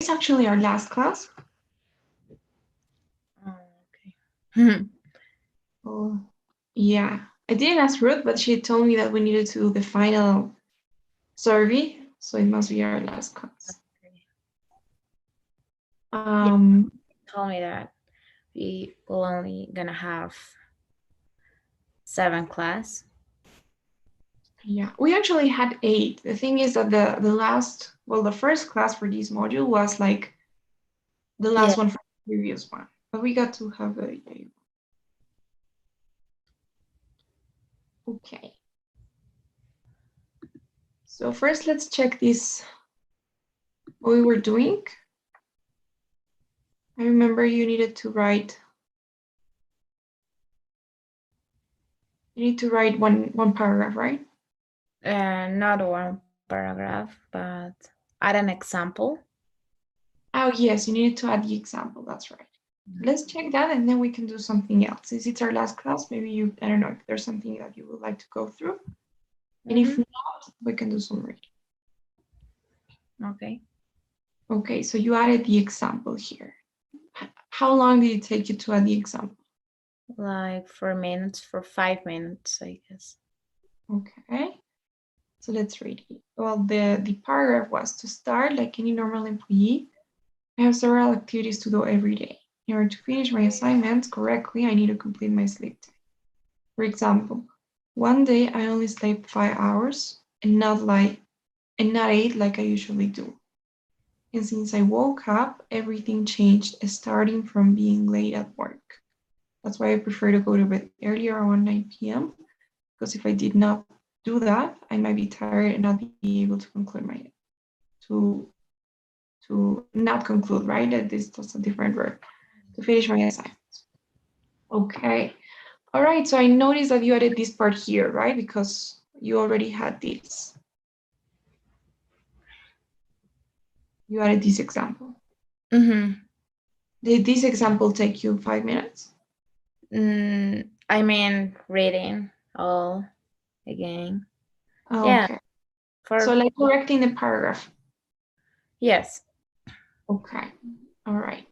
It's actually our last class. Okay. Oh, yeah. I didn't ask Ruth, but she told me that we needed to do the final survey, so it must be our last class. Yeah, Um, told me that we will only gonna have 7 class. yeah, we actually had 8. The thing is that the first class for this module was like the Yeah. last one from the previous one, but we got to have a. Okay. So first, let's check this, what we were doing. I remember you needed to write, one paragraph, right? Not one paragraph, but add an example. Oh, yes, you needed to add the example. That's right. Let's check that and then we can do something else. Since it's our last class, maybe I don't know if there's something that you would like to go through. And if not, we can do some reading. Okay. Okay, so you added the example here. How long did it take you to add the example? Like 4 minutes, for 5 minutes, I guess. Okay, so let's read it. Well, the paragraph was to start like any normal employee. I have several activities to do every day. In order to finish my assignments correctly, I need to complete my sleep time. For example, one day I only slept 5 hours and not 8 like I usually do. And since I woke up, everything changed, starting from being late at work. That's why I prefer to go to bed earlier around 9 p.m. because if I did not do that, I might be tired and not be able to conclude to not conclude, right? That this is a different word. To finish my assignments. Okay. All right. So I noticed that you added this part here, right? Because you already had this. You added this example. Did this example take you 5 minutes? I mean, reading all again. Yeah, Okay. So for like correcting the paragraph. yes. Okay. All right.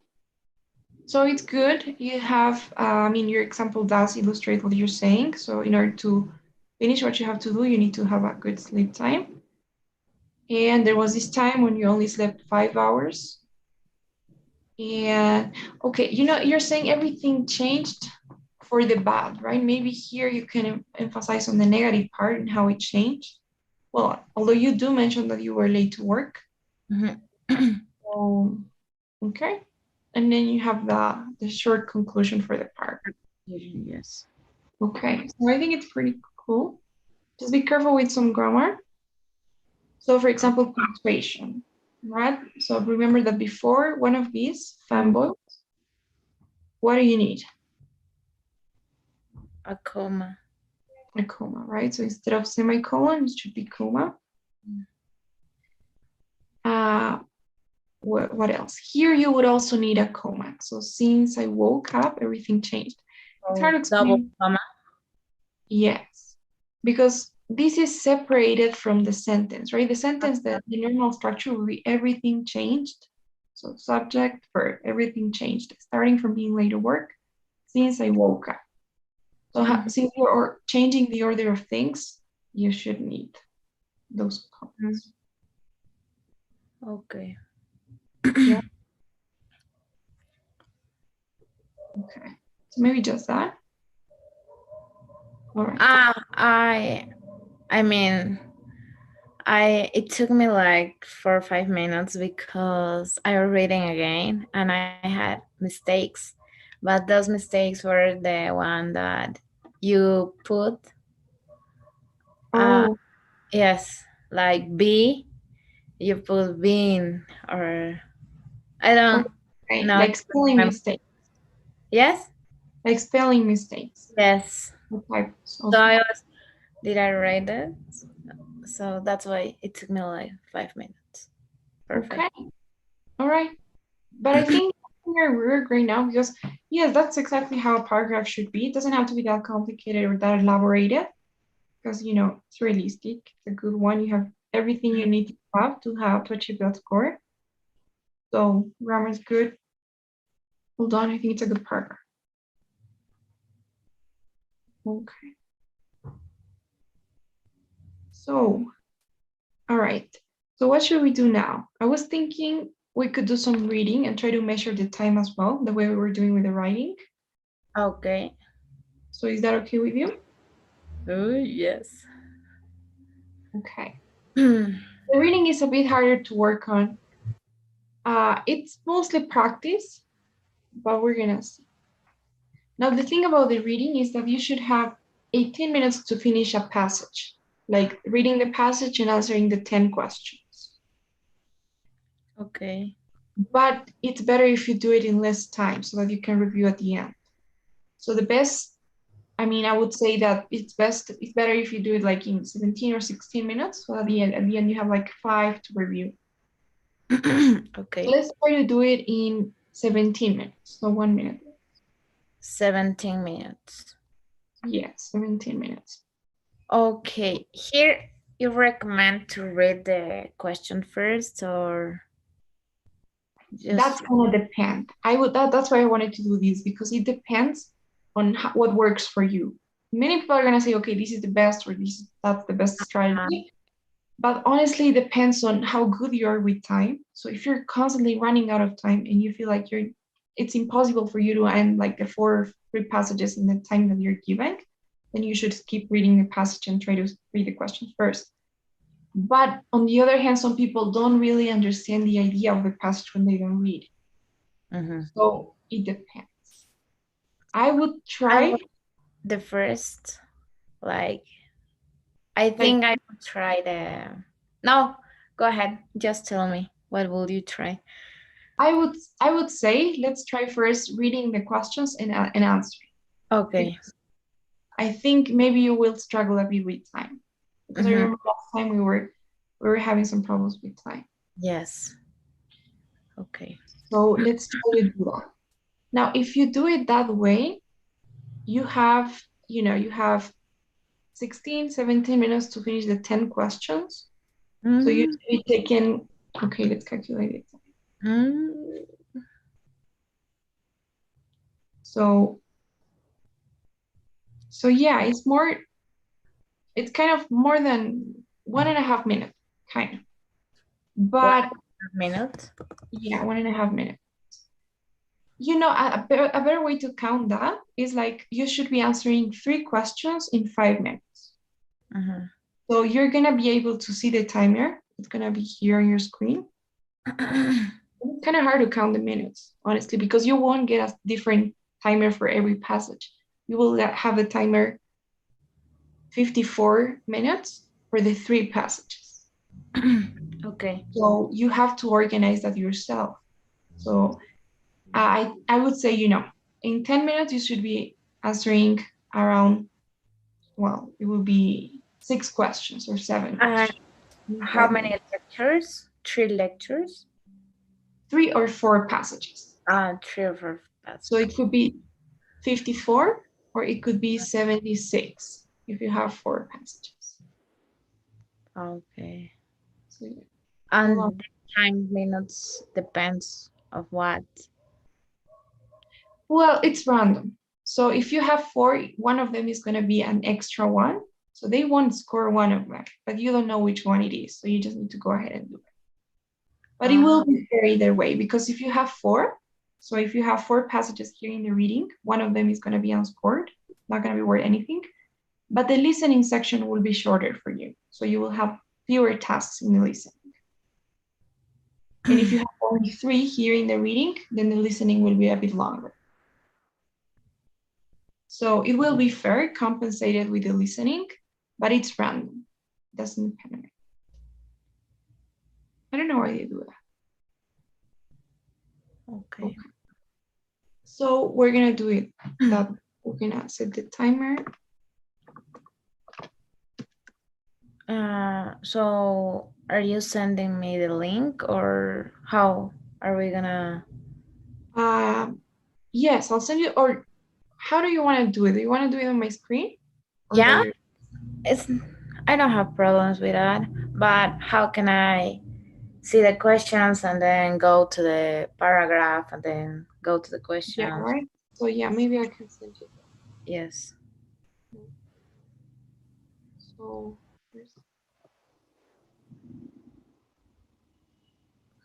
So it's good. You have, your example does illustrate what you're saying. So in order to finish what you have to do, you need to have a good sleep time. And there was this time when you only slept 5 hours. And okay, you're saying everything changed for the bad, right? Maybe here you can emphasize on the negative part and how it changed. Well, although you do mention that you were late to work. So, okay. And then you have the short conclusion for the part. Yes. Okay. So I think it's pretty cool. Just be careful with some grammar. So for example, punctuation, right? So remember that before one of these fanboys, what do you need? A comma. A comma, right? So instead of semicolon, it should be comma. Uh, what else? Here you would also need a comma. So since I woke up, everything changed. It's hard to Double explain. comma. Yes, because this is separated from the sentence, right? The sentence, that the normal structure will be everything changed. So subject, verb, everything changed, starting from being late to work since I woke up. So since you're changing the order of things, you should need those commas. Okay. Yeah. Okay. So maybe just that. All right. I mean, it took me like 4 or 5 minutes because I was reading again and I had mistakes, but those mistakes were the one that you put. Uh, Oh, yes, like B, you put bean, or I don't okay. know. Like spelling mistakes. Yes, Like spelling mistakes. yes. Or typos. So Okay. did I write it? So that's why it took me like 5 minutes. Perfect. Okay. All right. But I think we're great now because, yes, that's exactly how a paragraph should be. It doesn't have to be that complicated or that elaborated because, it's realistic. It's a good one. You have everything you need to have to achieve that score. So grammar is good. Hold on, I think it's a good paragraph. Okay. So, all right. So what should we do now? I was thinking we could do some reading and try to measure the time as well, the way we were doing with the writing. Okay. So is that okay with you? Oh, yes. Okay. The reading is a bit harder to work on. It's mostly practice, but we're gonna see. Now, the thing about the reading is that you should have 18 minutes to finish a passage, like reading the passage and answering the 10 questions. Okay. But it's better if you do it in less time so that you can review at the end. So the best, I would say that it's better if you do it like in 17 or 16 minutes. So at the end you have like 5 to review. Okay. Let's try to do it in 17 minutes, so 1 minute. 17 minutes. Yeah, 17 minutes. Okay. Here you recommend to read the question first or That's just gonna depend. That's why I wanted to do this because it depends on what works for you. Many people are gonna say, okay, this is the best or that's the best strategy. But honestly, it depends on how good you are with time. So if you're constantly running out of time and you feel like it's impossible for you to end like the 4 or 3 passages in the time that you're given, then you should keep reading the passage and try to read the question first. But on the other hand, some people don't really understand the idea of the passage when they don't read. So it depends. I would I would try, the first, like, I like, think I would try the. No, go ahead. Just tell me. What will you try? I would say let's try first reading the questions and answering. Okay. I think maybe you will struggle a bit with time because I Mm-hmm. remember last time we were having some problems with time. Yes. Okay. So let's try to do that. Now, if you do it that way, you have, you have 16, 17 minutes to finish the 10 questions. So you Mm-hmm. should be taking, okay, let's calculate it. So, so yeah, it's kind of more than 1.5 minutes, kind of. One But minute. yeah, 1.5 minutes. A better way to count that is like you should be answering 3 questions in 5 minutes. Mm-hmm. So you're gonna be able to see the timer. It's gonna be here on your screen. It's kind of hard to count the minutes, honestly, because you won't get a different timer for every passage. You will have a timer 54 minutes for the 3 passages. Okay. So you have to organize that yourself. So I would say, in 10 minutes, you should be answering around, well, it will be 6 questions or 7 questions. How many lectures? 3 lectures? 3 or 4 passages. 3 or 4 So passages. it could be 54 or it could be 76 if you have 4 passages. Okay. So yeah. Hold on. And the time minutes depends of what? Well, it's random. So if you have 4, one of them is going to be an extra one. So they won't score one of them, but you don't know which one it is. So you just need to go ahead and do it. But it will be fair either way because if you have 4, so if you have 4 passages here in the reading, one of them is going to be unscored, not going to be worth anything. But the listening section will be shorter for you. So you will have fewer tasks in the listening. And if you have only 3 here in the reading, then the listening will be a bit longer. So it will be fair, compensated with the listening, but it's random. It doesn't depend on it. I don't know why they do that. Okay. So we're gonna do it that we're gonna set the timer. So are you sending me the link or how are we gonna? Yes, I'll send you. Or how do you want to do it? Do you want to do it on my screen or by Yeah, your? it's I don't have problems with that, but how can I see the questions and then go to the paragraph and then go to the Yeah, questions. right. So yeah, maybe I can send you Yes. that. So here's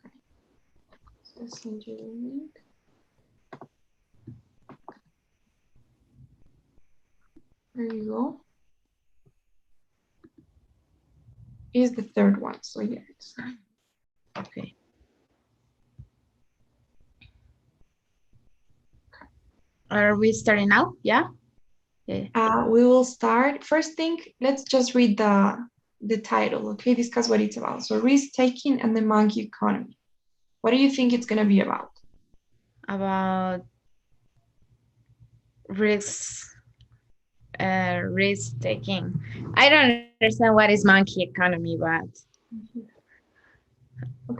okay. So I'll send you the link. There you go. Is the third one. So yeah, it's Okay. Are we starting now? Yeah. Yeah. we will start. First thing, let's just read the title, okay? Discuss what it's about. So risk taking and the monkey economy. What do you think it's gonna be about? About risks, risk taking. I don't understand what is monkey economy, but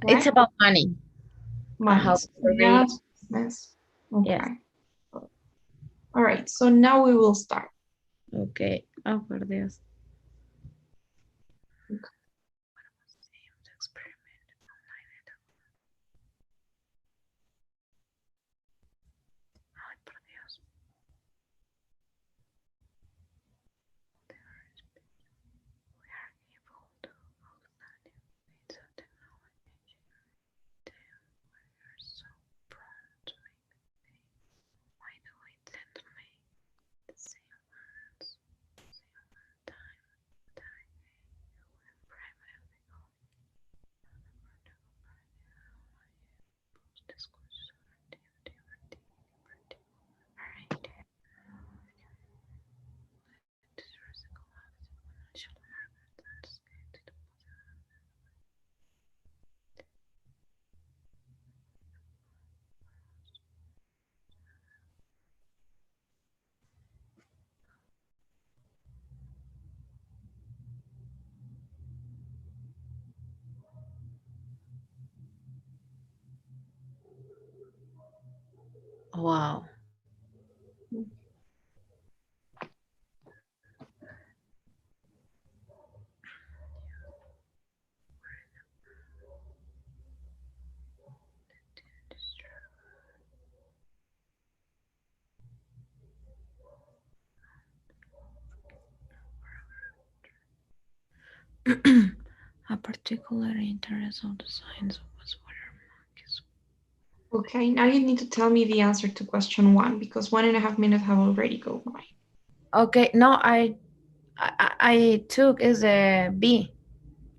it's Okay. about money and Money. how So to read. finance, business. Yes. Okay. All right. So now we will start. Okay. Oh, por Dios. Okay. Ay, por Dios. Wow. A particular interest of the science was water monkeys. Okay. Now you need to tell me the answer to question one because 1.5 minutes have already gone by. Okay, no, I took is a B.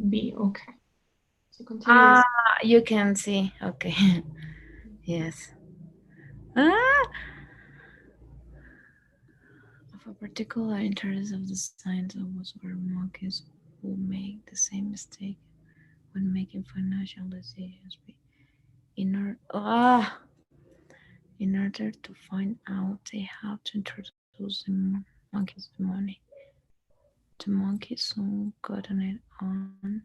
B. Okay. So continue Ah, this. you can see. Okay. Yes. Ah, of a particular interest of the science of was where monkeys who make the same mistake when making financial decisions. In order, in order to find out, they have to introduce the monkeys to money. The monkey soon got on it on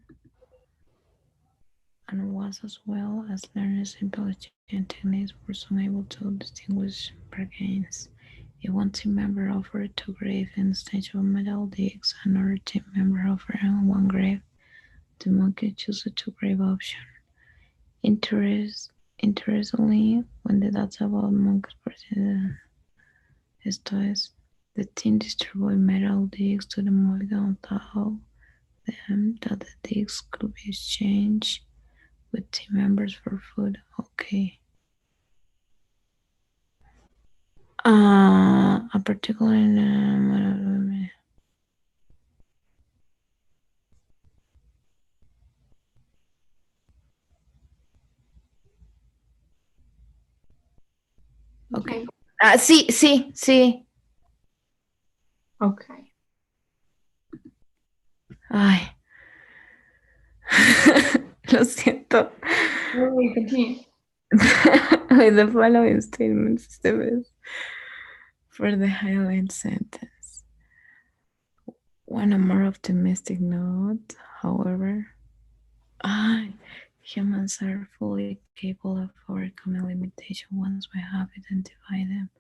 and was as well as learning simple exchange techniques were soon able to distinguish bargains. If one team member offered 2 grave instead of metal discs, another team member offered 1 grave. The monkey chose the 2 grave option. Interestingly, when the data about monkeys toys, the team distributed metal discs to the monkey and told them that the discs could be exchanged with team members for food. Okay. A particular okay. Okay. Sí, sí, sí. Okay. Ay. Lo siento. No, we continue. With the following statements is the best for the highlight sentence. One a more optimistic note, however, humans are fully capable of overcoming limitations once we have identified them.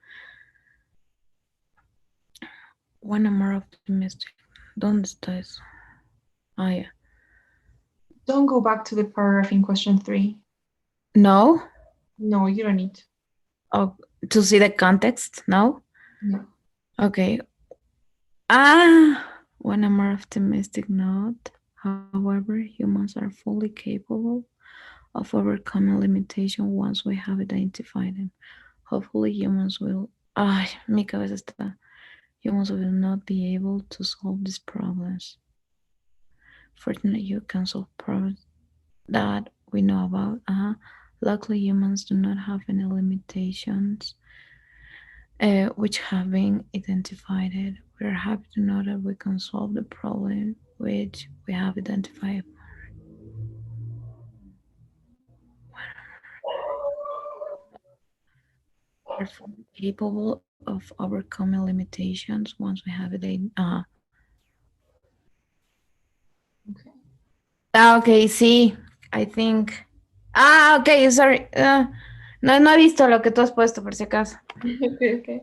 One a more optimistic. ¿Dónde está eso? Ah, yeah. Don't go back to the paragraph in question 3. No? No, you don't need to. Oh, to see the context? No? No. Okay. On a more optimistic note, however, humans are fully capable of overcoming limitation once we have identified them. Hopefully, humans will. Ay, mi cabeza está. Humans will not be able to solve these problems. Fortunately, you can solve problems that we know about. Luckily, humans do not have any limitations which have been identified. We are happy to know that we can solve the problem which we have identified. We are fully capable of overcoming limitations once we have it. Okay. Okay, sí, I think. Ok, sorry. No, no he visto lo que tú has puesto por si acaso. Okay.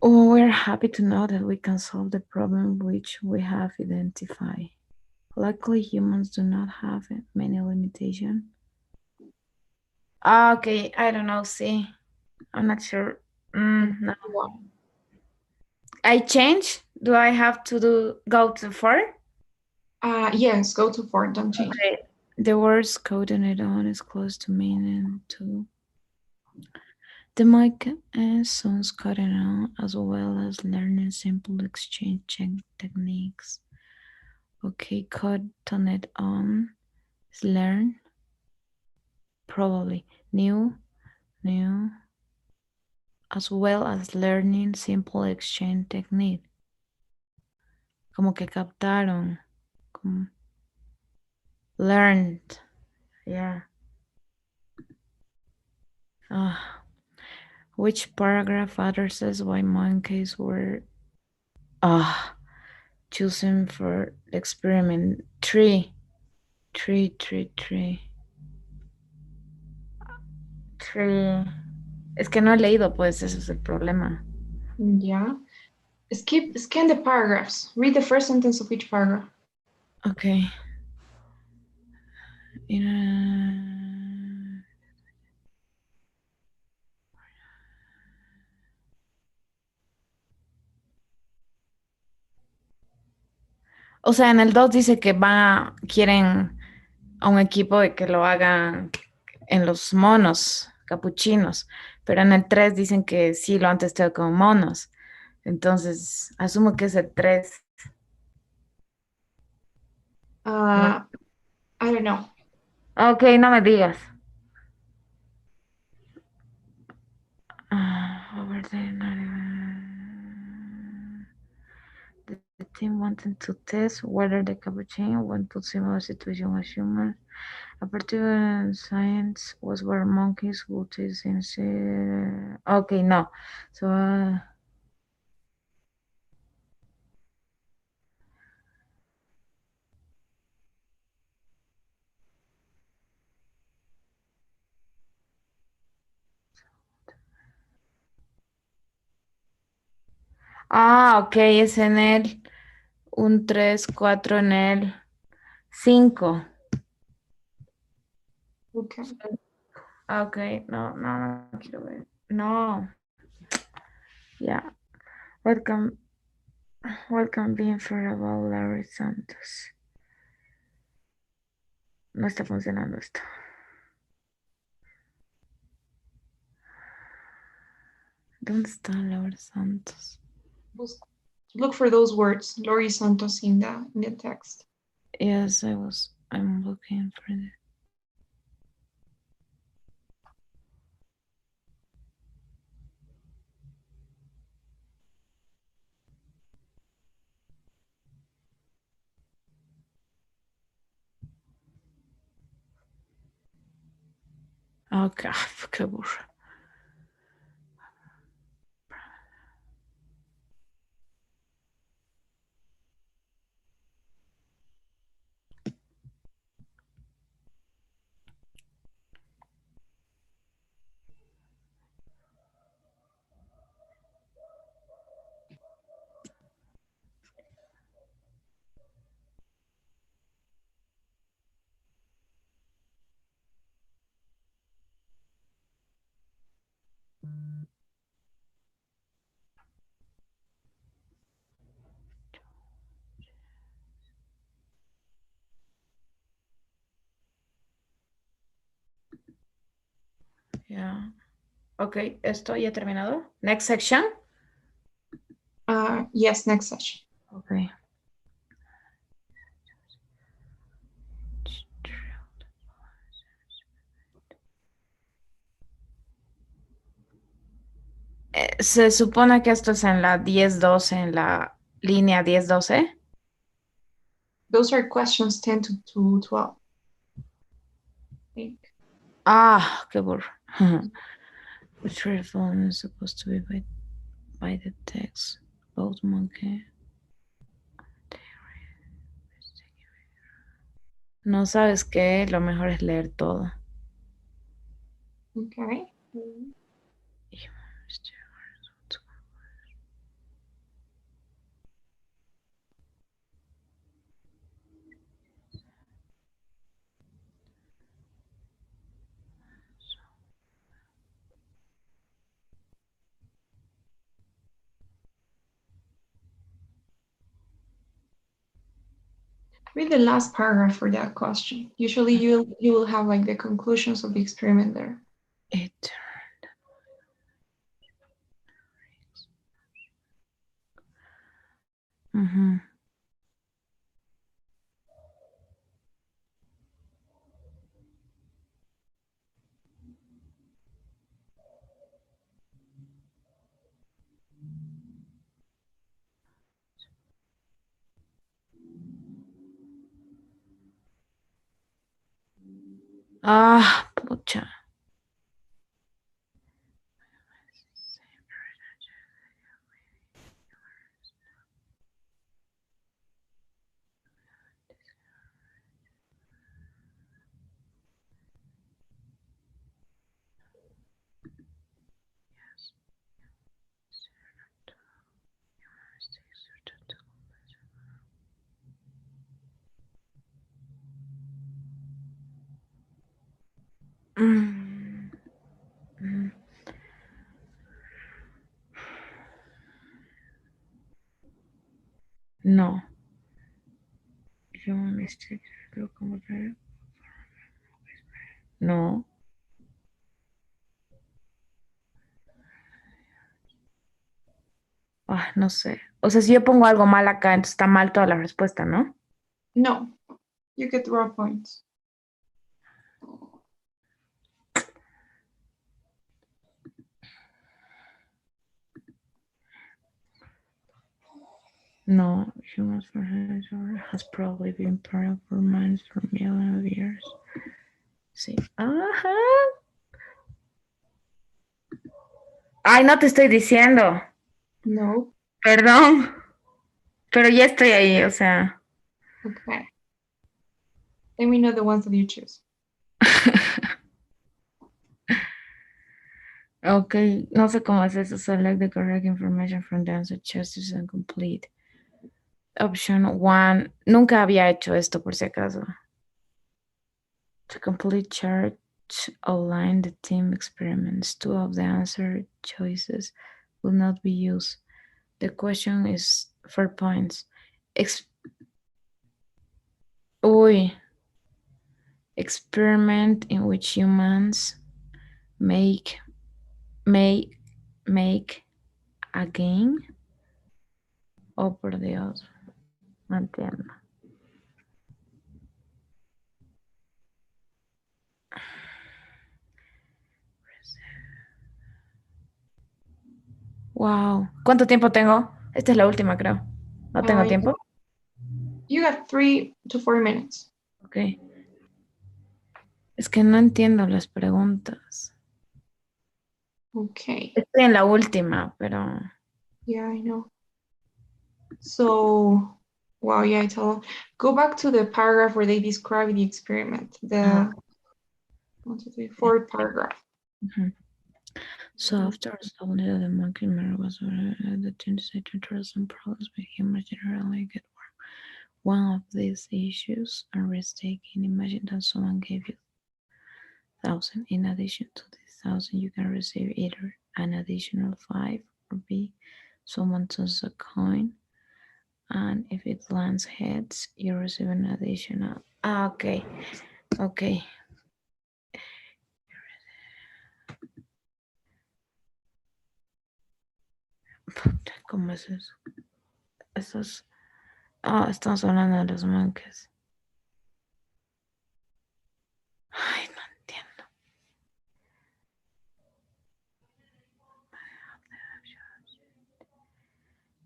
Oh, we're happy to know that we can solve the problem which we have identified. Luckily, humans do not have many limitations. Okay, I don't know. See, I'm not sure. No, Wow. I change. Do I have to go to 4? Yes, go to 4. Don't change. Okay. The words coded on is close to meaning too. The mic sounds cutting on as well as learning simple exchange techniques. Okay, cutting it on is learn. Probably new, as well as learning simple exchange technique. Como que captaron. Como learned. Yeah. Which paragraph addresses why monkeys were uh, chosen for the experiment? Three. Es que no he leído, pues ese es el problema. Yeah. Scan the paragraphs. Read the first sentence of each paragraph. Okay. O sea, en el 2 dice que quieren a un equipo de que lo hagan en los monos capuchinos, pero en el 3 dicen que sí lo han testeado con monos. Entonces, asumo que es el 3. No. I don't know. Ok, no me digas. Over there, the team wanted to test whether the capuchin went to similar situation as humans. A particular science was where monkeys would taste in. Okay, no. So. Ok, es en el un 3 4 en el 5. Okay. Ok, no quiero ver. No, ya. Welcome, welcome being for about Larry Santos. No está funcionando esto. ¿Dónde está Larry Santos? Look for those words, Lori Santos, in the text. Yes, I'm looking for it. Ok, qué burro. Yeah. Ok, esto ya terminado. Next section. Yes, next session. Ok. Se supone que esto es en la 10-12, en la línea 10-12. Those are questions 10 to 12. I think. Ah, qué burro. Which reform is supposed to be by the text? Both monkey. No sabes qué, lo mejor es leer todo. Okay. Read the last paragraph for that question. Usually you will have like the conclusions of the experiment there. It. Uh-huh. Ah, pucha. Mm, mm. No. Human mistakes. No. Ah, no sé. O sea, si yo pongo algo mal acá, entonces está mal toda la respuesta, ¿no? No, you get raw points. No, humans has probably been part of our minds for millions of years. Sí. Ajá. Ay, no te estoy diciendo. No. Perdón. Pero ya estoy ahí, o sea. Okay. Let me know the ones that you choose. Ok, no sé cómo es eso. Select the correct information from the answer choices and complete. Option 1. Nunca había hecho esto por si acaso. To complete chart, outline the team experiments. Two of the answer choices will not be used. The question is 4 points. Uy. Experiment in which humans make a game. Oh, por Dios. No entiendo. Wow. ¿Cuánto tiempo tengo? Esta es la última, creo. ¿No tengo tiempo? You got 3 to 4 minutes. Ok. Es que no entiendo las preguntas. Okay. Estoy en la última, pero... Yeah, I know. So, wow, yeah, I tell. Go back to the paragraph where they describe the experiment. The 1, 2, 3, fourth paragraph. So after studying the monkey mirror was the team decided to address some problems with humans generally get work. One of these issues are risk taking. Imagine that someone gave you 1,000. In addition to this 1,000, you can receive either an additional 5 or B. Someone tosses a coin, and if it lands heads, you receive an additional. Okay. ¿Cómo es eso? Esos... Ah, estamos hablando de los monkeys. Ay, no entiendo.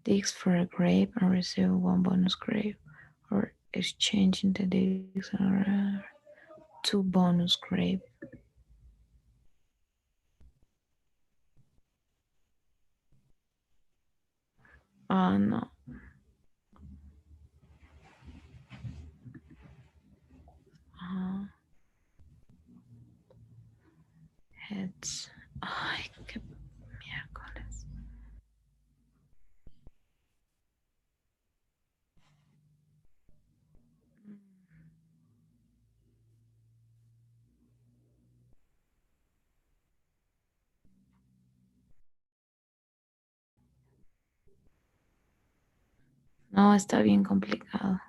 Digs for a grape and receive one bonus grape, or exchanging the digs and two bonus grape. No. Heads. Ay, qué miércoles. No, está bien complicado.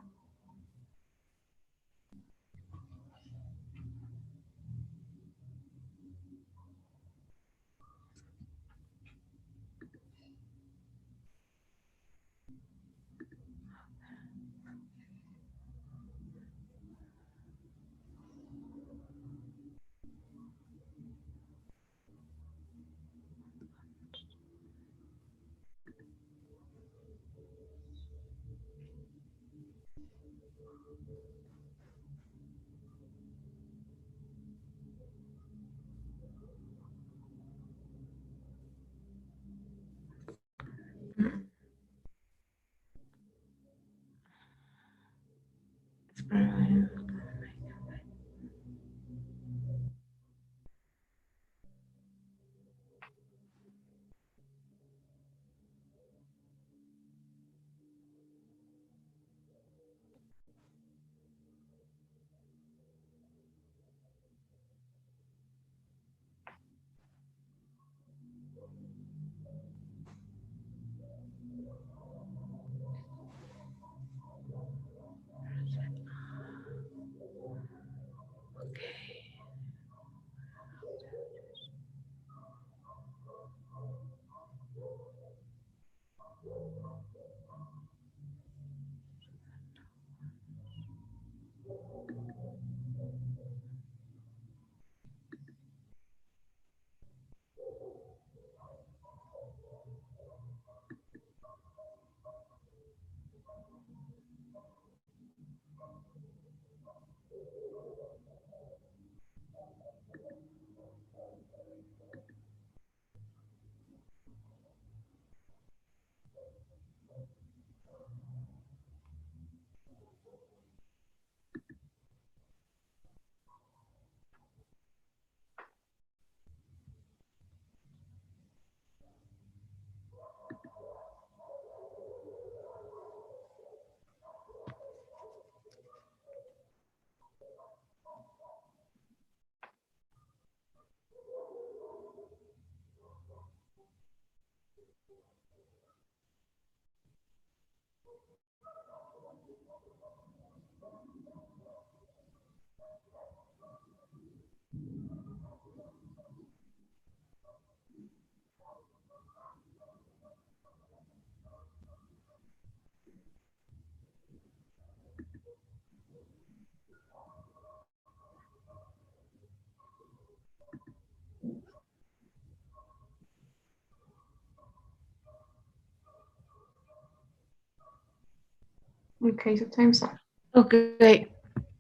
Okay, so time's up. Ok,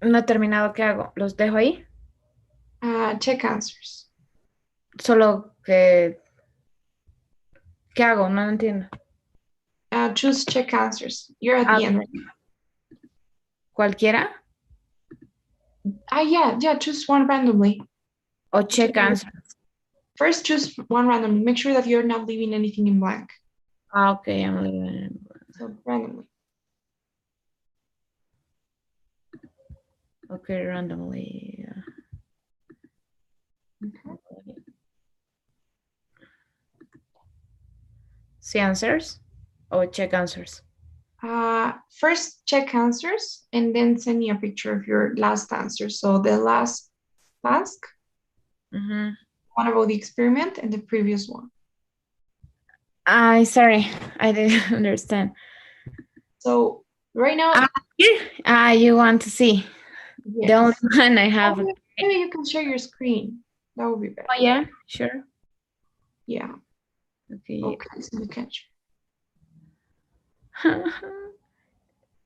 no he terminado. ¿Qué hago? ¿Los dejo ahí? Check answers. Solo que... ¿Qué hago? No entiendo. Choose check answers. You're at the end right now. ¿Cualquiera? Yeah, choose one randomly. ¿O check answer? First, choose one randomly. Make sure that you're not leaving anything in blank. Ok, I'm leaving. So randomly. Okay, randomly. Okay. See answers or check answers? First, check answers and then send me a picture of your last answer. So the last task, one about the experiment, and the previous one. Sorry, I didn't understand. So right now, Here? You want to see? The only yes. one I have. Oh, maybe you can share your screen. That would be better. Oh, yeah, sure. Yeah. Okay. Okay, so you can share.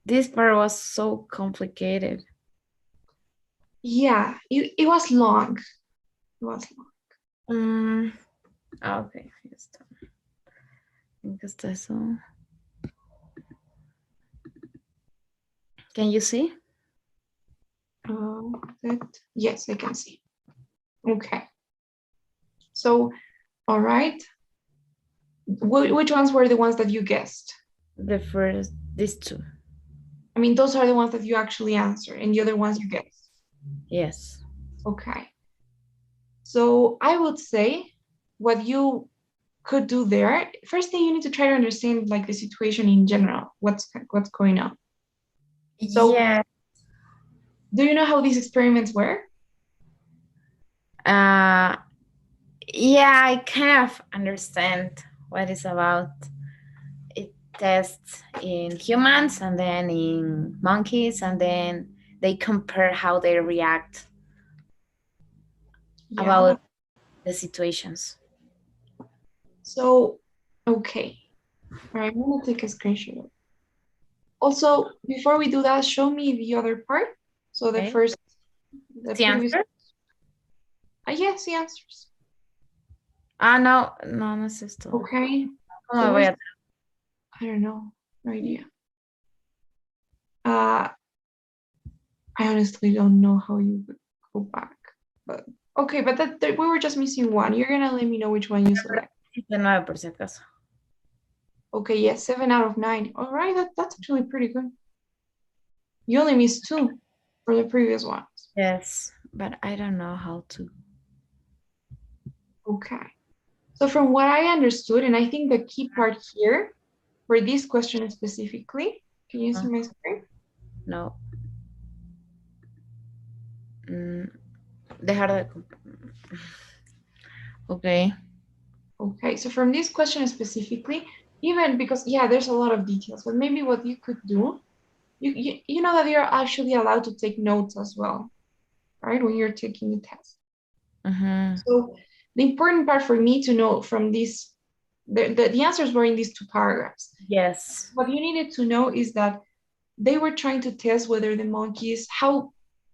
This part was so complicated. Yeah, it was long. It was long. Okay, listo. ¿En qué está eso? Can you see? Yes, I can see. Okay. So, all right. Which ones were the ones that you guessed? These two. I mean, those are the ones that you actually answered, and the other ones you guessed. Yes. Okay. So I would say what you could do there, first thing you need to try to understand like the situation in general, what's going on. So Yeah. do you know how these experiments were? Uh, yeah, I kind of understand what it's about. It tests in humans and then in monkeys, and then they compare how they react Yeah. about the situations. So, okay. All right, I'm gonna take a screenshot. Also, before we do that, show me the other part. So Okay. the The previous, answer? yes, the answers. No, no, no es esto. Okay. ¿Cómo So me voy a... I don't know, no idea. Uh, I honestly don't know how you would go back, but okay, but we were just missing one. You're gonna let me know which one you select. De 9 por si acaso. Okay, yes, 7 out of 9. All right, that's actually pretty good. You only missed 2 for the previous ones. Yes, but I don't know how to. Okay. So from what I understood, and I think the key part here for this question specifically, can you see my screen? No. Dejar de... Okay. Okay, so from this question specifically, even because, yeah, there's a lot of details, but maybe what you could do, you know that you're actually allowed to take notes as well, right? When you're taking the test. So the important part for me to know from this, the answers were in these 2 paragraphs. Yes. What you needed to know is that they were trying to test whether the monkeys, how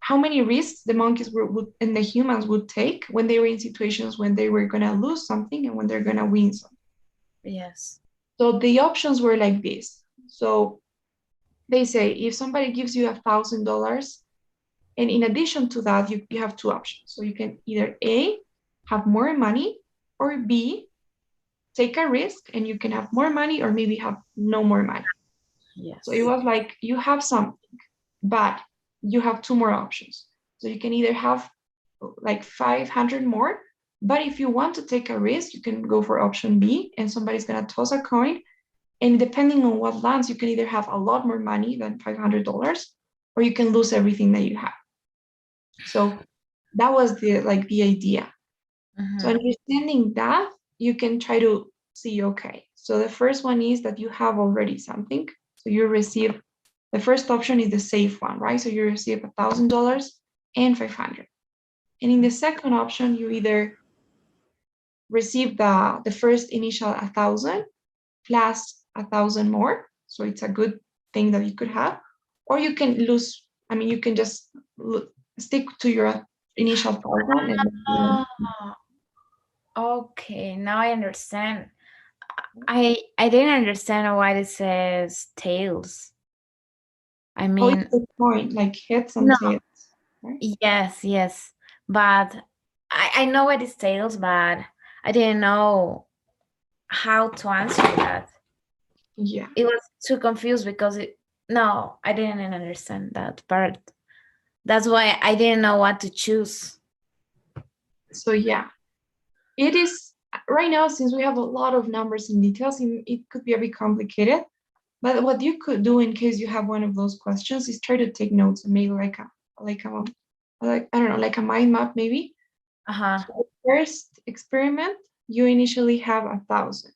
many risks the monkeys would and the humans would take when they were in situations when they were gonna lose something and when they're gonna win something. Yes. So the options were like this. So they say if somebody gives you $1,000, and in addition to that, you have 2 options. So you can either A, have more money, or B, take a risk and you can have more money or maybe have no more money. Yes. So it was like you have something, but you have 2 more options. So you can either have like 500 more, but if you want to take a risk, you can go for option B and somebody's gonna toss a coin. And depending on what lands, you can either have a lot more money than $500 or you can lose everything that you have. So that was the idea. So understanding that, you can try to see, okay, so the first one is that you have already something. So you receive, the first option is the safe one, right? So you receive $1,000 and 500. And in the second option, you either receive the first initial 1,000 plus 1,000 more. So it's a good thing that you could have, or you can lose. I mean, you can just stick to your initial 1,000 and Okay, now I understand. I didn't understand why it says tails. I oh, it's mean, the point, like heads and no. tails, right? Yes, but I know what is tails, but I didn't know how to answer that. Yeah. It was too confused because no, I didn't understand that part. That's why I didn't know what to choose. So yeah, it is right now, since we have a lot of numbers and details, it could be a bit complicated. But what you could do in case you have one of those questions is try to take notes and maybe like a like I don't know, like a mind map maybe. Uh-huh. So the first experiment, you initially have 1,000.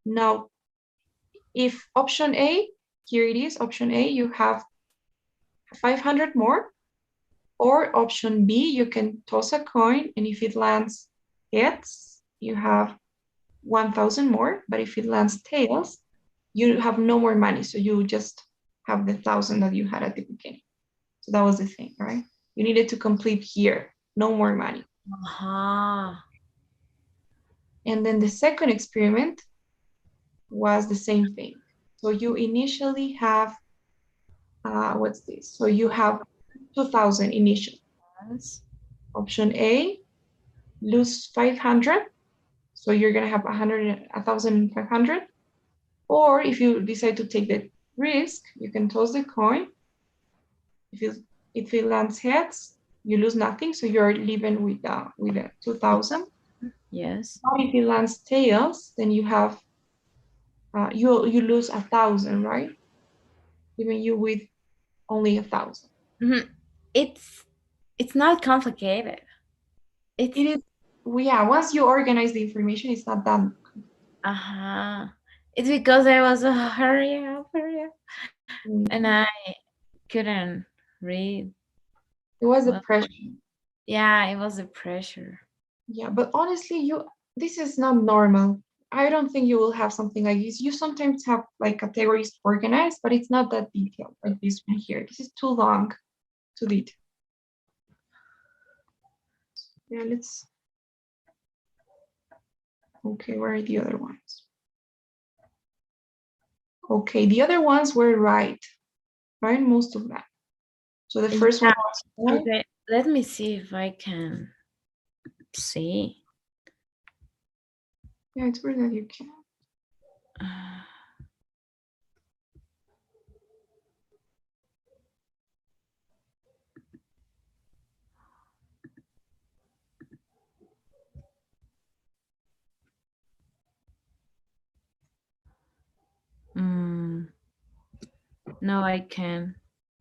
Now, if option A, here it is, option A, you have 500 more, or option B, you can toss a coin, and if it lands heads, you have 1,000 more, but if it lands tails, you have no more money, so you just have the 1,000 that you had at the beginning. So that was the thing, right? You needed to complete here, no more money. Uh-huh. And then the second experiment was the same thing. So you initially have, what's this? So you have 2,000 initially. Yes. Option A, lose 500. So you're gonna have 1,500. Or if you decide to take the risk, you can toss the coin. If it lands heads, you lose nothing, so you're leaving with the 2,000. Yes. Or if it lands tails, then you have you lose 1,000, right? Leaving you with only 1,000. Mhm. It's not complicated. It's It is, well, yeah. Once you organize the information, it's not that. uh-huh. It's because I was hurry up, and I couldn't read. It was the Well, pressure. yeah, it was the pressure. Yeah, but honestly, this is not normal. I don't think you will have something like this. You sometimes have like categories organized, but it's not that detailed like this one here. This is too long, too detailed. Yeah, let's. Okay, where are the other ones? Okay, the other ones were right? Most of them. So the first one Yeah. was right. Okay. Let me see if I can see. Yeah, it's weird that you can. Uh, mm, no, I can.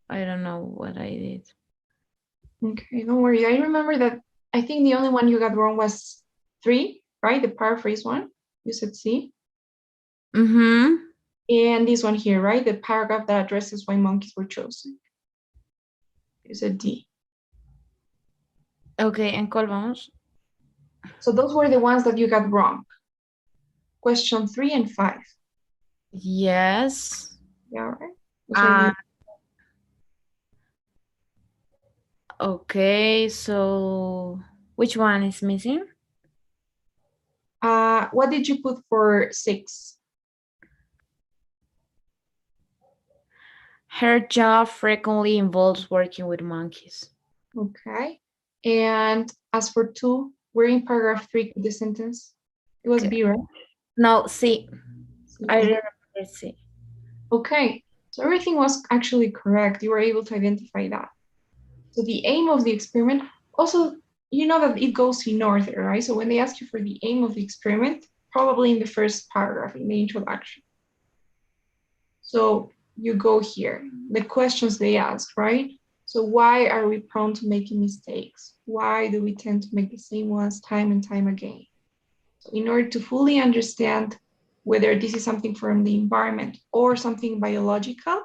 I don't know what I did. Okay, don't worry. I remember that I think the only one you got wrong was 3, right? The paraphrase one. You said C. Mm-hmm. And this one here, right? The paragraph that addresses why monkeys were chosen. You said D. Okay, ¿en cuál vamos? So those were the ones that you got wrong. Question 3 and 5. Yes. Yeah, right? Those are the. Okay, so which one is missing? What did you put for 6? Her job frequently involves working with monkeys. Okay. And as for 2, we're in paragraph 3 of the sentence. It was Okay. B, right? No, see, C. I remember see. Okay. So everything was actually correct. You were able to identify that. So the aim of the experiment, also, you know that it goes in order, right? So when they ask you for the aim of the experiment, probably in the first paragraph, in the introduction. So you go here, the questions they ask, right? So why are we prone to making mistakes? Why do we tend to make the same ones time and time again? So in order to fully understand whether this is something from the environment or something biological,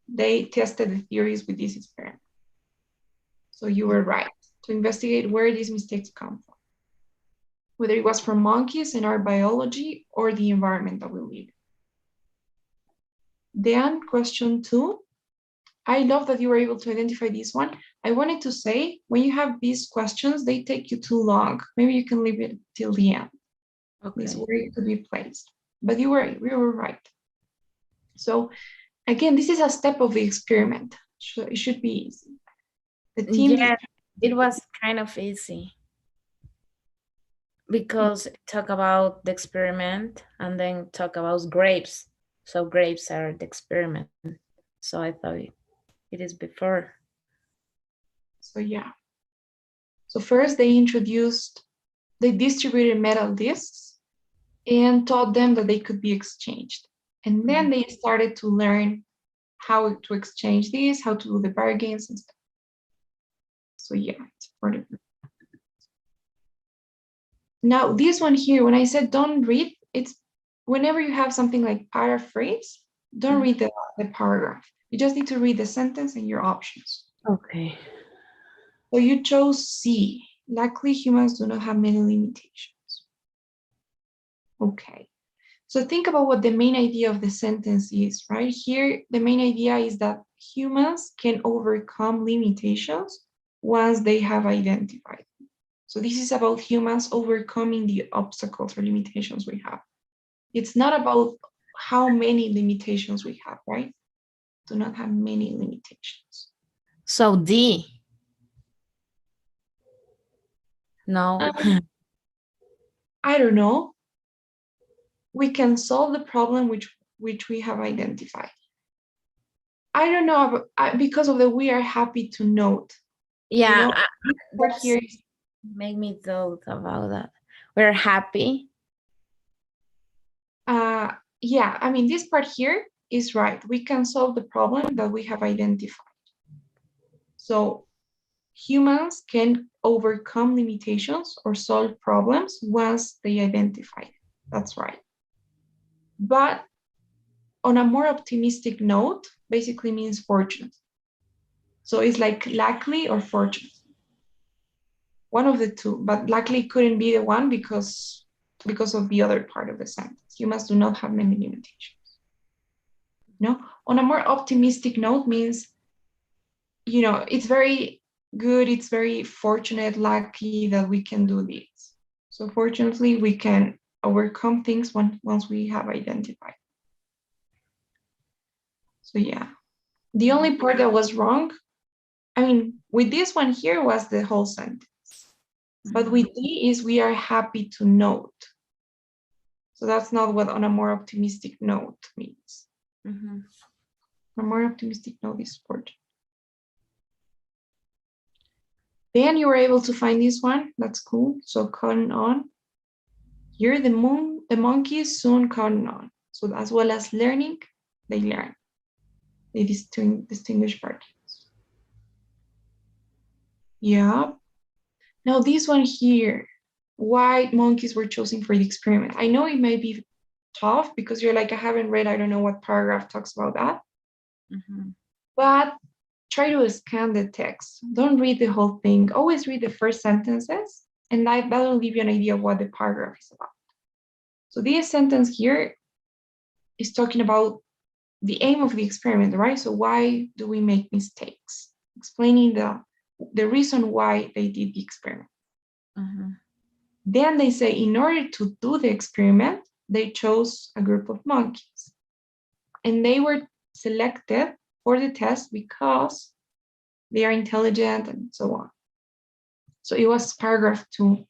they tested the theories with this experiment. So you were right to investigate where these mistakes come from, whether it was from monkeys in our biology or the environment that we live in. Then question 2, I love that you were able to identify this one. I wanted to say, when you have these questions, they take you too long. Maybe you can leave it till the end. This is Okay. where it could be placed. But you were right. So again, this is a step of the experiment. So it should be easy. The team Yeah, decided. it was kind of easy because it talk about the experiment and then talk about grapes. So grapes are the experiment. So I thought it is before. So yeah. So first they distributed metal discs and taught them that they could be exchanged. And then they started to learn how to exchange these, how to do the bargains and stuff. So yeah, it's important. Now this one here, when I said don't read, it's whenever you have something like paraphrase, don't read the paragraph. You just need to read the sentence and your options. Okay. So you chose C. Luckily, humans do not have many limitations. Okay. So think about what the main idea of the sentence is, right? Here, the main idea is that humans can overcome limitations once they have identified them. So this is about humans overcoming the obstacles or limitations we have. It's not about how many limitations we have, right? Do not have many limitations. So D. No. I don't know. We can solve the problem which we have identified. I don't know, because of the we are happy to note. Yeah, This part that's here is, make me thought about that. We're happy. yeah, I mean, this part here is right. We can solve the problem that we have identified. So humans can overcome limitations or solve problems once they identify it. That's right. But on a more optimistic note, basically means fortunate. So it's like luckily or fortunate. One of the two, but luckily couldn't be the one because of the other part of the sentence. Humans do not have many limitations. No, on a more optimistic note means, it's very good, it's very fortunate, lucky that we can do this. So fortunately, we can overcome things once we have identified. So yeah, the only part that was wrong, I mean, with this one here was the whole sentence. But with D is we are happy to note. So that's not what on a more optimistic note means. Mm-hmm. On a more optimistic note is fortunate. Then you were able to find this one. That's cool. So cotton on. Here the monkeys soon cotton on. So as well as learning, they learn. They distinguish particles. Yeah. Now this one here, why monkeys were chosen for the experiment. I know it may be tough because you're like, I haven't read, I don't know what paragraph talks about that. Mm-hmm. But try to scan the text. Don't read the whole thing. Always read the first sentences, and that'll give you an idea of what the paragraph is about. So this sentence here is talking about the aim of the experiment, right? So why do we make mistakes? Explaining the reason why they did the experiment. Mm-hmm. Then they say, in order to do the experiment, they chose a group of monkeys. And they were selected for the test because they are intelligent and so on. So it was paragraph 2.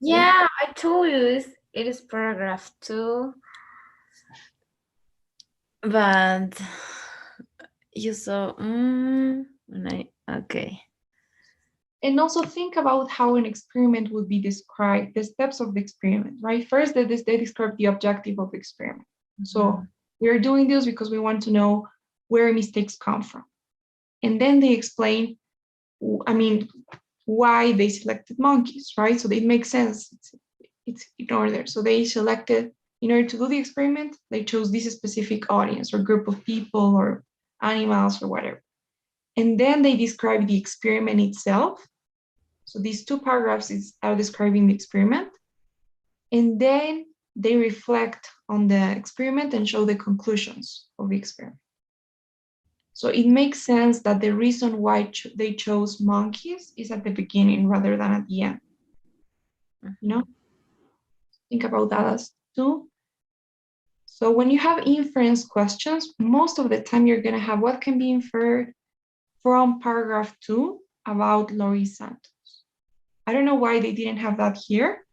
Yeah, I told you it is paragraph 2. But you saw okay. And also think about how an experiment would be described, the steps of the experiment, right? First, they describe the objective of the experiment. So we're doing this because we want to know where mistakes come from. And then they explain, why they selected monkeys, right? So it makes sense. It's in order. So they selected, in order to do the experiment, they chose this specific audience or group of people or animals or whatever. And then they describe the experiment itself. So these 2 paragraphs are describing the experiment. And then they reflect on the experiment and show the conclusions of the experiment. So it makes sense that the reason why they chose monkeys is at the beginning rather than at the end. Think about that as too. So when you have inference questions, most of the time you're going to have what can be inferred from paragraph 2 about Lori Santos. I don't know why they didn't have that here,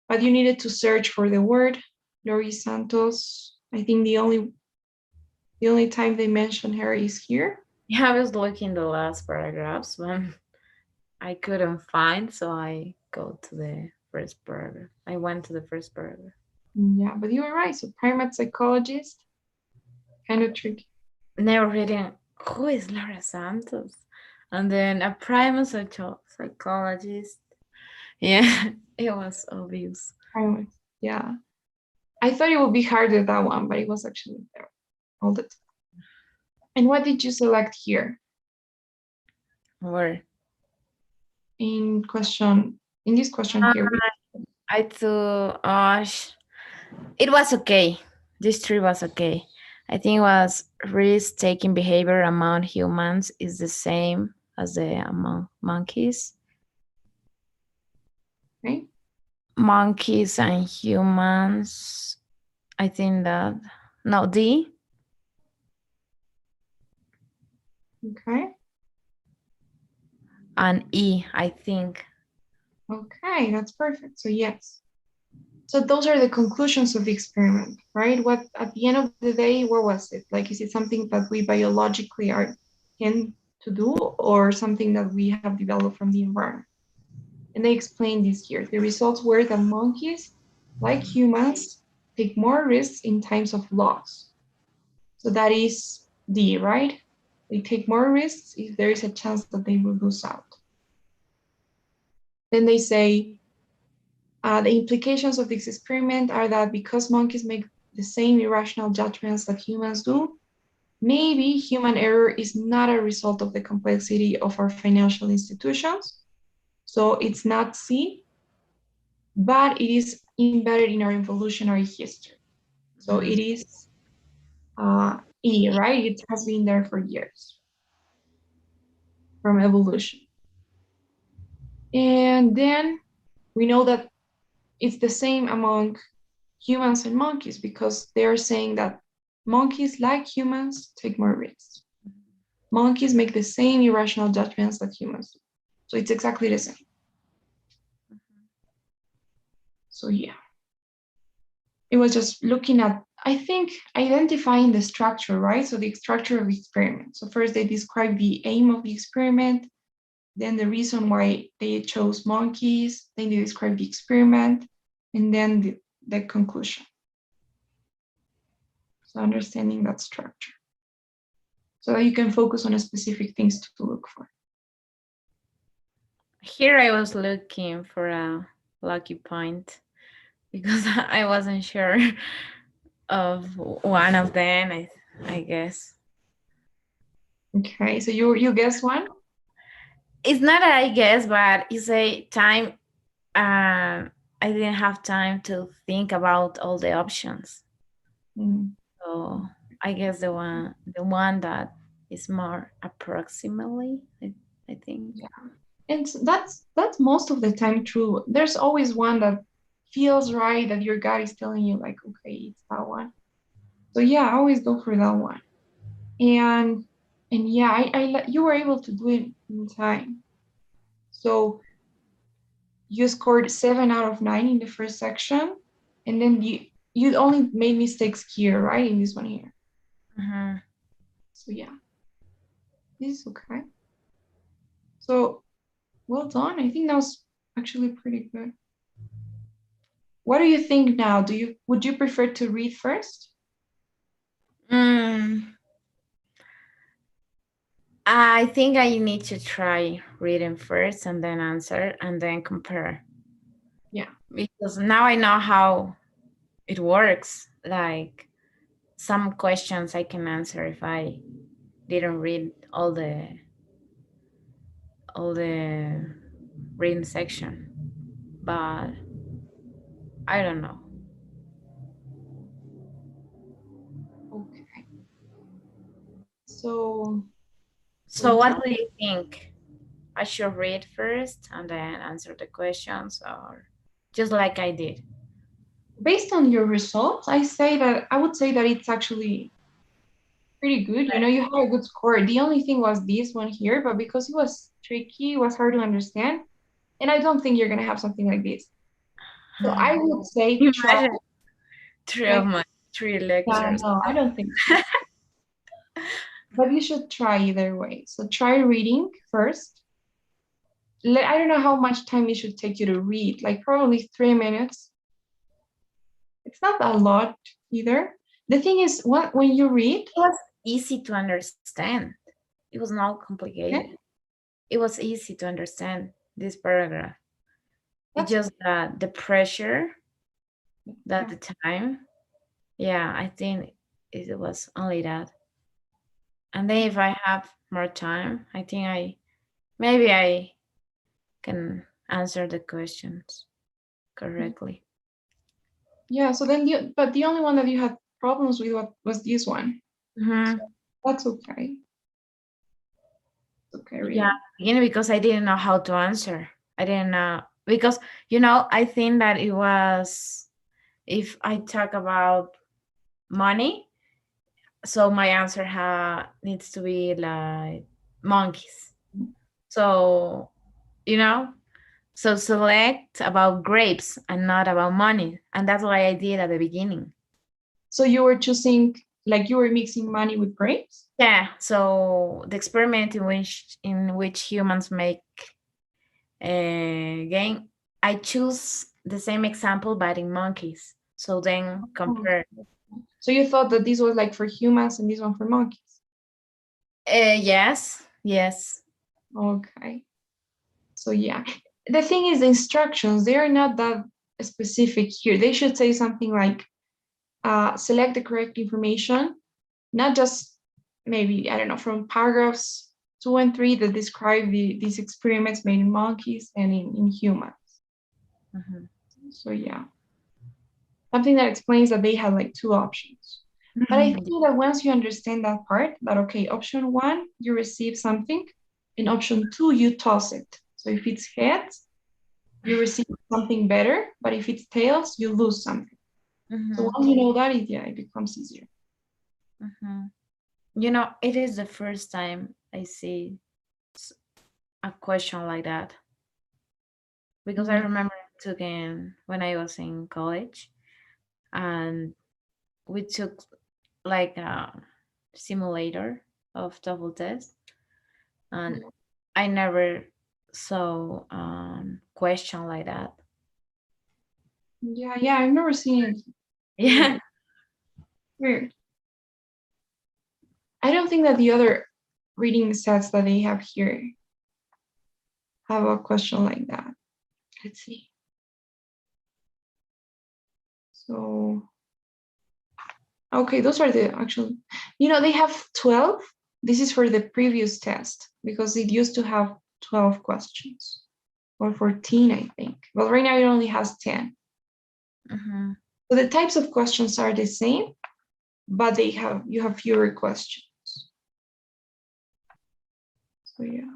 but you needed to search for the word Lori Santos. I think the only time they mention her is here. Yeah, I was looking the last paragraphs when I couldn't find, so I go to the first paragraph. I went to the first paragraph. Yeah, but you were right. So primate psychologist, kind of tricky. Never reading who is Laura Santos, and then a primate psychologist. Yeah, it was obvious. Primate, yeah. I thought it would be harder, that one, but it was actually there all the time. And what did you select here Where? in this question here? I thought, it was okay. This tree was okay. I think it was risk-taking behavior among humans is the same as the among monkeys. Okay. Monkeys and humans. I think that no D. Okay. And E, I think. Okay, that's perfect. So yes. So those are the conclusions of the experiment, right? What at the end of the day, what was it? Like, is it something that we biologically are can to do, or something that we have developed from the environment? And they explain this here. The results were that monkeys, like humans, take more risks in times of loss. So that is D, right? They take more risks if there is a chance that they will lose out. Then they say the implications of this experiment are that because monkeys make the same irrational judgments that humans do, maybe human error is not a result of the complexity of our financial institutions. So it's not C, but it is embedded in our evolutionary history. So it is E, right? It has been there for years from evolution. And then we know that it's the same among humans and monkeys because they're saying that monkeys, like humans, take more risks. Monkeys make the same irrational judgments that humans do. So it's exactly the same. So yeah, it was just looking at, I think, identifying the structure, right? So the structure of the experiment. So first they describe the aim of the experiment, then the reason why they chose monkeys, then they describe the experiment, and then the conclusion. So understanding that structure so that you can focus on a specific things to look for. Here I was looking for a lucky point because I wasn't sure of one of them, I guess. Okay, so you guess one? It's not I guess, but you say time. I didn't have time to think about all the options. Mm. So I guess the one that is more approximately, I think. Yeah, and that's most of the time true. There's always one that feels right that your gut is telling you like, okay, it's that one. So yeah, always go for that one. And yeah, you were able to do it in time. So you scored 7 out of 9 in the first section, and then you only made mistakes here, right? In this one here. Mm-hmm. So yeah, this is okay. So well done. I think that was actually pretty good. What do you think now? Would you prefer to read first? I think I need to try reading first and then answer and then compare. Yeah. Because now I know how it works. Like some questions I can answer if I didn't read all the reading section. But I don't know. Okay. So So well what done. do you think? I should read first and then answer the questions, or just like I did? Based on your results, I would say that it's actually pretty good. You know, you had a good score. The only thing was this one here, but because it was tricky, it was hard to understand. And I don't think you're gonna have something like this. So I would say try. Imagine three of Like, my three yeah, lectures. no, I don't think so. But you should try either way. So try reading first. I don't know how much time it should take you to read, like probably 3 minutes. It's not a lot either. The thing is, when you read, It was easy to understand. It was not okay, complicated. It was easy to understand this paragraph. It's that's just that the pressure, that yeah. the time. Yeah, I think it was only that. And then if I have more time, I think maybe I can answer the questions correctly. Yeah, so then but the only one that you had problems with was this one. Mm-hmm. So that's okay. It's okay, Yeah, really. beginning because I didn't know how to answer. I didn't know because I think that it was if I talk about money, so my answer needs to be like monkeys. So you know, so select about grapes and not about money, and that's what I did at the beginning. So you were choosing, like you were mixing money with grapes? Yeah. So the experiment in which humans make game, I choose the same example but in monkeys. So then Oh. compare. So you thought that this was like for humans and this one for monkeys? Yes, yes. Okay. So yeah, the thing is, the instructions, they are not that specific here. They should say something like, select the correct information, not just maybe, I don't know, from paragraphs 2 and 3 that describe these experiments made in monkeys and in humans. Mhm. So yeah, something that explains that they had like two options. But I think that once you understand that part, that okay, option one, you receive something, and option two, you toss it. So if it's heads, you receive something better, but if it's tails, you lose something. So Mhm. once you know that, it becomes easier. Mhm. It is the first time I see s- a question like that because I Yeah. remember taking when I was in college and we took like a simulator of TOEFL test and I never saw question like that. Yeah, I've never seen it Yeah. either. Weird. I don't think that the other reading sets that they have here have a question like that. Let's see. So, okay, those are the actual, they have 12. This is for the previous test because it used to have 12 questions or 14, I think. But right now it only has 10. Mhm. So the types of questions are the same, but you have fewer questions. So yeah.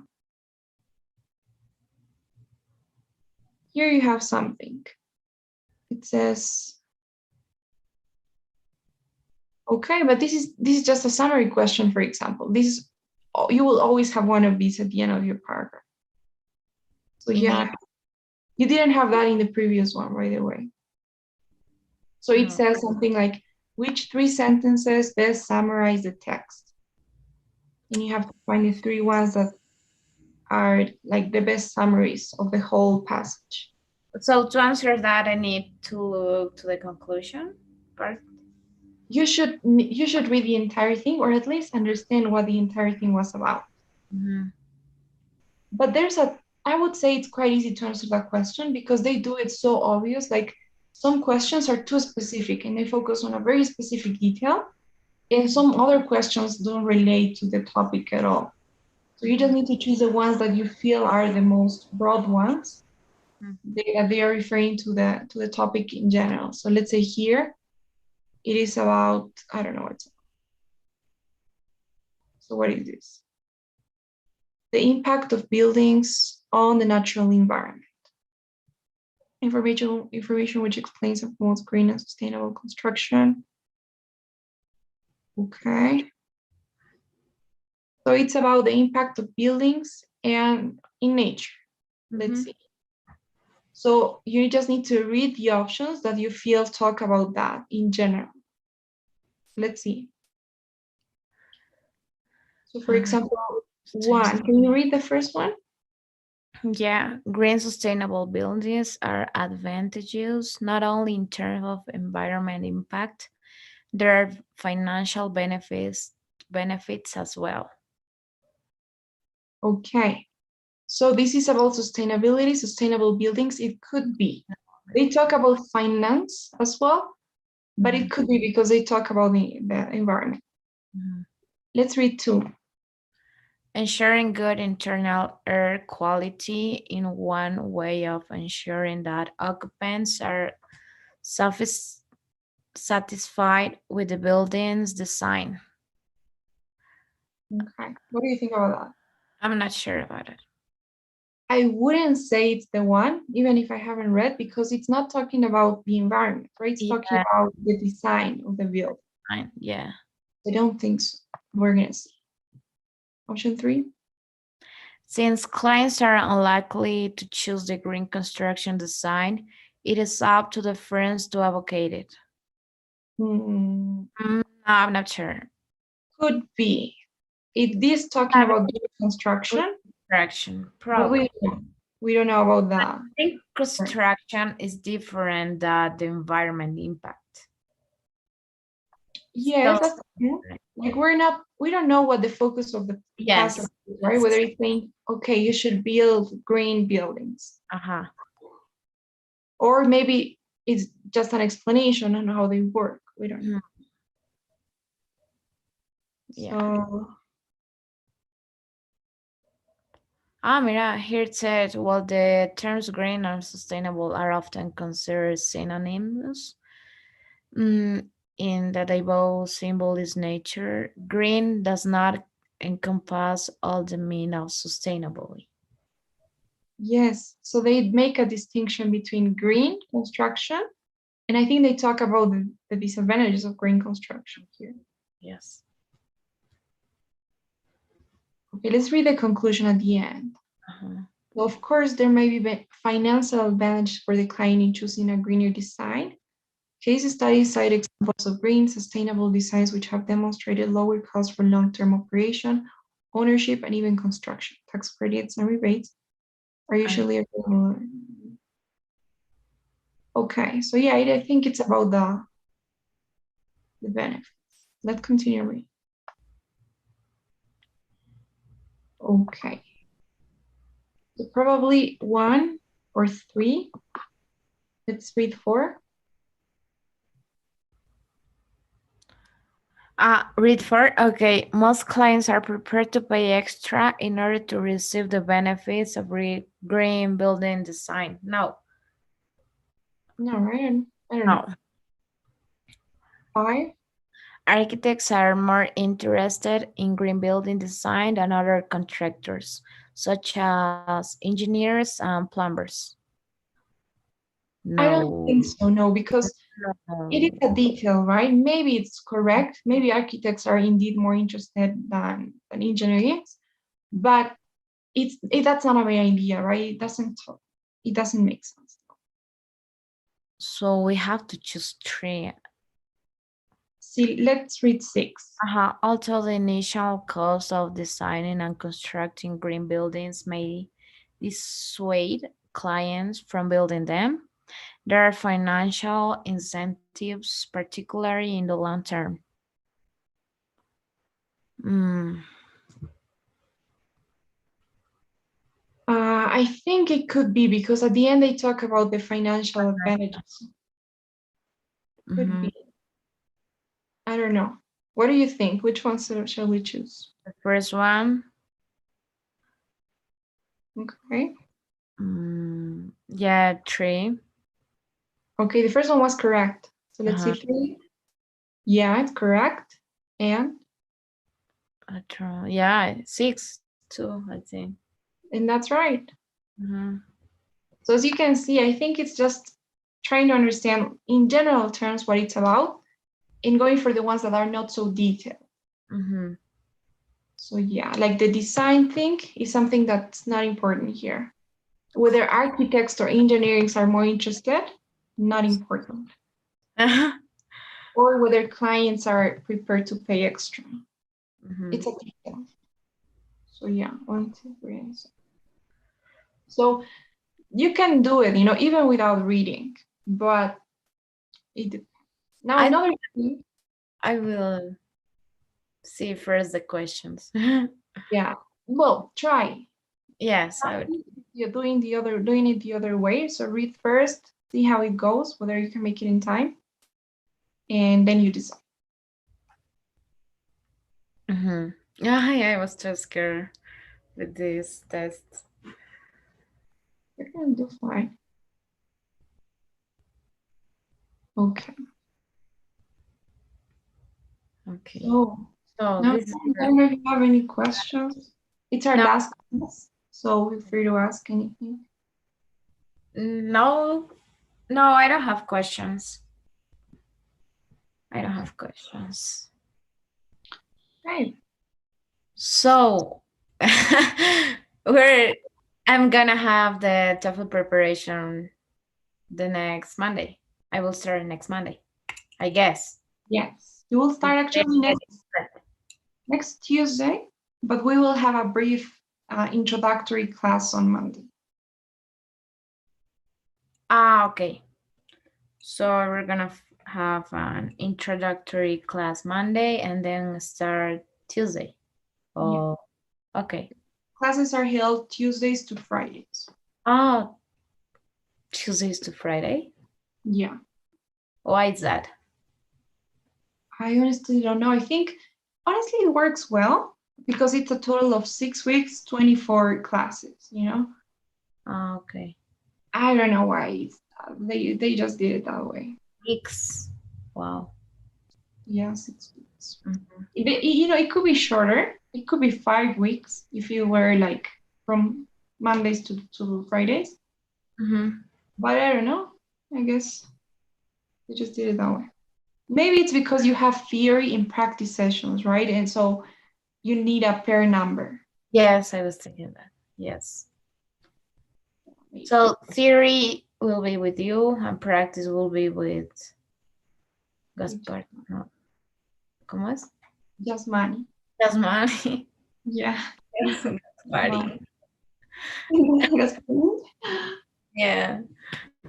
Here you have something. It says, okay, but this is just a summary question, for example. This is you will always have one of these at the end of your paragraph. So Indeed. yeah, you didn't have that in the previous one, by the way. So it No. says something like, which three sentences best summarize the text? And you have to find the three ones that are like the best summaries of the whole passage. So to answer that, I need to look to the conclusion part. You should read the entire thing or at least understand what the entire thing was about. Mhm. But I would say it's quite easy to answer that question because they do it so obvious. Like some questions are too specific and they focus on a very specific detail, and some other questions don't relate to the topic at all. So you just Mhm. need to choose the ones that you feel are the most broad ones. Mhm. They are referring to the topic in general. So let's say here it is about, I don't know what. So what is this? The impact of buildings on the natural environment. Information which explains and promotes green and sustainable construction. Okay. So it's about the impact of buildings and in nature. Let's Mhm. see. So you just need to read the options that you feel talk about that in general. Let's see. So for Uh, example, one, can you read the first one? Yeah, green sustainable buildings are advantageous not only in terms of environment impact, there are financial benefits as well. Okay. So this is about sustainability, sustainable buildings. It could be. They talk about finance as well, but it could be because they talk about the environment. Let's read 2. Ensuring good internal air quality in one way of ensuring that occupants are satisfied with the building's design. Okay. What do you think about that? I'm not sure about it. I wouldn't say it's the one, even if I haven't read, because it's not talking about the environment, right? It's talking about the design of the building. Yeah. I don't think so. We're going to see. Option 3. Since clients are unlikely to choose the green construction design, it is up to the firms to advocate it. No, I'm not sure. Could be. It is talking about green construction. Construction, But probably. we don't know about that. Green construction is different than the environment impact. Yes, So, that's true. Like we don't know what the focus of the yes, is, right? Whether it's saying, okay, you should build green buildings. Or maybe it's just an explanation on how they work. We don't know. Yeah. So Mira, here it said, while the terms green and sustainable are often considered synonyms, in that they both symbolize nature, green does not encompass all the meaning of sustainably. yes, so they make a distinction between green construction, and I think they talk about the disadvantages of green construction here. Yes. Okay, let's read the conclusion at the end. So of course, there may be financial advantage for the client in choosing a greener design. Case studies cite examples of green, sustainable designs which have demonstrated lower costs for long-term operation, ownership, and even construction. Tax credits and rebates are usually available. Okay, so yeah, I think it's about the benefits. Let's continue reading. Okay. So probably 1 or 3. Let's read 4. Read 4. Okay, most clients are prepared to pay extra in order to receive the benefits of green building design. No. No, right? I don't know. 5. Architects are more interested in green building design than other contractors, such as engineers and plumbers. No. I don't think so, no, because it is a detail, right? Maybe it's correct. Maybe architects are indeed more interested than engineers, but that's not a bad idea, right? It doesn't make sense. So we have to choose 3. See, let's read 6. Although the initial cost of designing and constructing green buildings may dissuade clients from building them, there are financial incentives, particularly in the long term. I think it could be because at the end they talk about the financial advantages. Could be. I don't know. What do you think? Which one shall we choose? The first one. Okay. Yeah, 3. Okay, the first one was correct. So let's see 3. Yeah, it's correct. And? Yeah, 6 too, I think. And that's right. So as you can see, I think it's just trying to understand in general terms what it's about and going for the ones that are not so detailed. So yeah, like the design thing is something that's not important here. Whether architects or engineers are more interested, not important. Or whether clients are prepared to pay extra. It's a detail. So yeah, 1, 2, 3, and so. So you can do it, even without reading, but it depends. Now another thing. I will see first the questions. Yeah, well, try. Yes, I would. You're doing it the other way. So read first, see how it goes, whether you can make it in time. and then you decide. Mm-hmm. Yeah, I was too scared with these tests. You're gonna do fine. Okay. Okay. So So now this is I don't know if you have any questions. It's our no, last class, so feel free to ask anything. no, no. I don't have questions. I don't have questions. Right. So we're I'm gonna have the TOEFL preparation the next Monday. I will start next Monday, I guess. Yes. You will If start they actually get it set. next Tuesday, but we will have a brief introductory class on Monday. Ah, okay. So we're gonna have an introductory class Monday and then start Tuesday. Yeah. Oh, okay. Classes are held Tuesdays to Fridays. Oh, Tuesdays to Friday. Yeah. Why is that? I honestly don't know. I think honestly it works well because it's a total of 6 weeks, 24 classes, you know? Ah, okay. I don't know why they just did it that way. Weeks. Wow. Yeah, 6 weeks. Mhm. It could be shorter. It could be 5 weeks if you were like from Mondays to Fridays. Mhm. But I don't know. I guess they just did it that way. Maybe it's because you have theory and practice sessions, right? And so you need a pair number. Yes, I was thinking that. Yes. Maybe. So theory will be with you and practice will be with Gaspar. No, ¿cómo es? Just money. Gasmani. Yeah. Gaspari. Money. Just money. Yeah.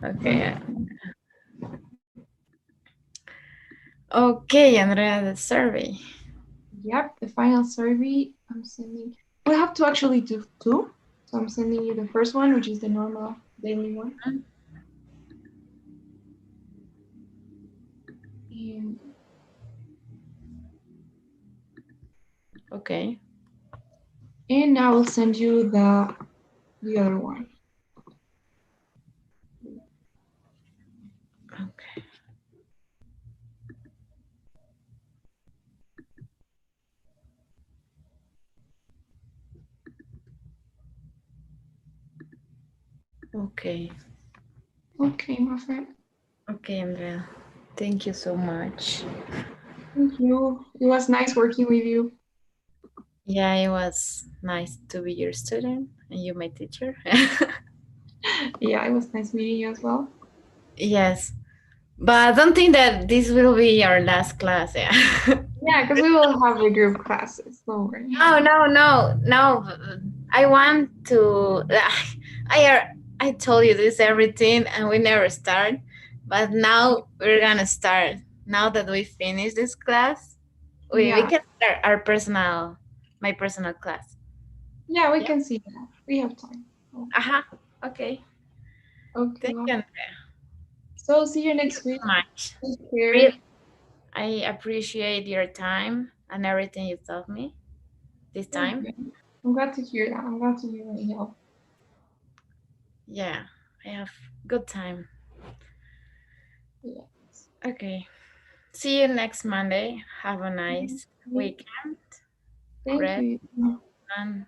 Okay. Okay, Andrea, the survey. Yep, the final survey I'm sending. We have to actually do two. So I'm sending you the first one, which is the normal daily one. And, Okay. and now I'll send you the other one. Okay. Okay. Okay, my friend. Okay, Andrea. Thank you so much. Thank you. It was nice working with you. Yeah, it was nice to be your student and you my teacher. Yeah, it was nice meeting you as well. Yes. But I don't think that this will be our last class. Yeah. Yeah, because we will have the group classes. Don't worry. No, no, no, no. I want to. I told you this everything, and we never start. But now we're gonna start. Now that we finish this class, we Yeah, can start our personal, my personal class. yeah, we Yeah. can see that. We have time. Uh-huh. Okay. Okay, Thank well. you, Andrea. So see you Thank you next week. so much. Take care. Really, I appreciate your time and everything you taught me this time. Okay. I'm glad to hear that. I'm glad to hear that you helped. Yeah, I have good time. Yeah. Okay. See you next Monday. Have a nice Okay. weekend. Thank Rest you. and